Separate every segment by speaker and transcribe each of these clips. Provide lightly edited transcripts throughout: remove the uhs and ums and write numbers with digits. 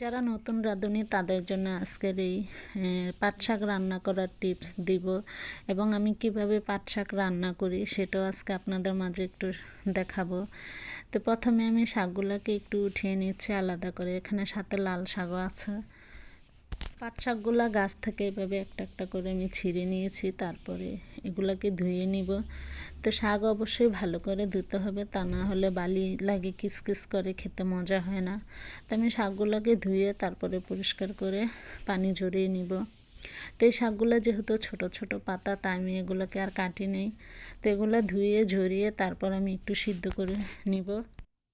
Speaker 1: যারা নতুন রাঁধুনি তাদের জন্য আজকের এই পাট শাক রান্না করার টিপস দিব এবং আমি কিভাবে পাট শাক রান্না করি সেটাও আজকে আপনাদের মাঝে একটু দেখাবো। তো প্রথমে আমি শাকগুলোকে একটু উঠিয়ে নিচ্ছি আলাদা করে। এখানে সাথে লাল শাকও আছে। পাট শাকগুলা গাছ থেকে এভাবে একটা একটা করে আমি ছিঁড়ে নিয়েছি, তারপরে এগুলাকে ধুয়ে নিব। তো শাক অবশ্যই ভালো করে ধুতে হবে, তা না হলে বালি লাগে, কিসকিস করে, খেতে মজা হয় না। তো আমি শাকগুলোকে ধুয়ে তারপরে পরিষ্কার করে পানি ঝরিয়ে নিব। তো এই শাকগুলো যেহেতু ছোট ছোট পাতা, তাই আমি এগুলোকে আর কাটি নেই। তো এগুলো ধুয়ে ঝরিয়ে তারপর আমি একটু সিদ্ধ করে নিব।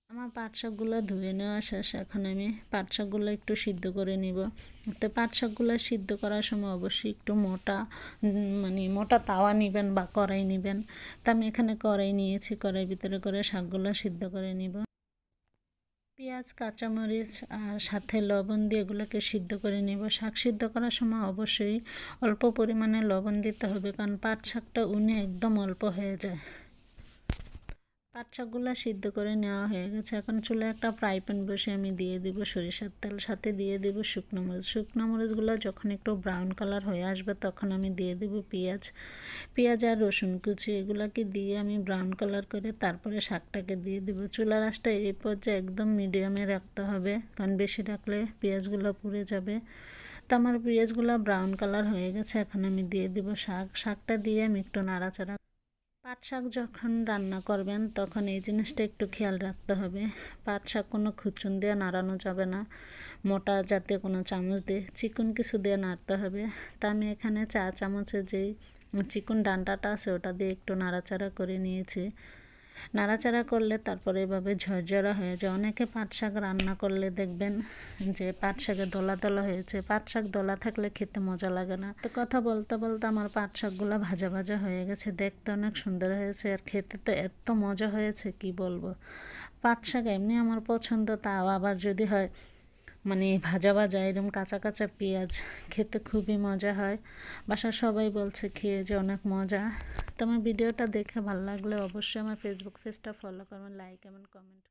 Speaker 1: আমার পাট শাকগুলো ধুয়ে নেওয়া শেষ। এখন আমি পাট শাকগুলো একটু সিদ্ধ করে নিব। তো পাট শাকগুলো সিদ্ধ করার সময় অবশ্যই একটু মোটা মোটা তাওয়া নেবেন বা কড়াই নেবেন। তো আমি এখানে কড়াই নিয়েছি, কড়াইয়ের ভিতরে করে শাকগুলো সিদ্ধ করে নিব। পেঁয়াজ, কাঁচামরিচ আর সাথে লবণ দিয়ে এগুলোকে সিদ্ধ করে নিব। শাক সিদ্ধ করার সময় অবশ্যই অল্প পরিমাণে লবণ দিতে হবে, কারণ পাট শাকটা উনে একদম অল্প হয়ে যায়। পাট শাকগুলো সিদ্ধ করে নেওয়া হয়ে গেছে। এখন চুলায় একটা ফ্রাই প্যান বসে আমি দিয়ে দিব সরিষার তেল, সাথে দিয়ে দিব শুকনো মরিচ। শুকনো মরিচগুলো যখন একটু ব্রাউন কালার হয়ে আসবে তখন আমি দিয়ে দিব পেঁয়াজ আর রসুন কুচি। এগুলোকে দিয়ে আমি ব্রাউন কালার করে তারপরে শাকটাকে দিয়ে দিব। চুলার আঁচটা এই পর্যায়ে একদম মিডিয়ামে রাখতে হবে, কারণ বেশি রাখলে পেঁয়াজগুলো পুড়ে যাবে। তো আমার পেঁয়াজগুলো ব্রাউন কালার হয়ে গেছে। এখন আমি দিয়ে দিব শাকটা দিয়ে আমি একটু নাড়াচাড়া। পাট শাক যখন রান্না করবেন তখন এই জিনিসটা একটু খেয়াল রাখতে হবে, পাট শাক কোনো খুচুন দিয়ে নাড়ানো যাবে না, মোটা জাতীয় কোনো চামচ দিয়ে, চিকন কিছু দিয়ে নাড়তে হবে। তা আমি এখানে চা চামচে যেই চিকন ডান্ডাটা আছে ওটা দিয়ে একটু নাড়াচাড়া করে নিয়েছি। নাড়াচাড়া করলে তারপরে এভাবে ঝরঝরা হয়ে যায়। অনেকে পাট শাক রান্না করলে দেখবেন যে পাট শাকে দলা দলা হয়েছে। পাট শাক দলা থাকলে খেতে মজা লাগে না। তো কথা বলতে বলতে আমার পাট শাকগুলো ভাজা ভাজা হয়ে গেছে, দেখতে অনেক সুন্দর হয়েছে আর খেতে তো এত মজা হয়েছে কি বলবো। পাট শাক এমনি আমার পছন্দ, তাও আবার যদি হয় ভাজা ভাজা এরকম কাঁচা কাঁচা পেঁয়াজ, খেতে খুবই মজা হয়। বাসার সবাই বলছে খেয়ে যে অনেক মজা। তো আমার ভিডিওটা দেখে ভালো লাগলে অবশ্যই আমার ফেসবুক পেজটা ফলো করবেন, লাইক এবং কমেন্ট।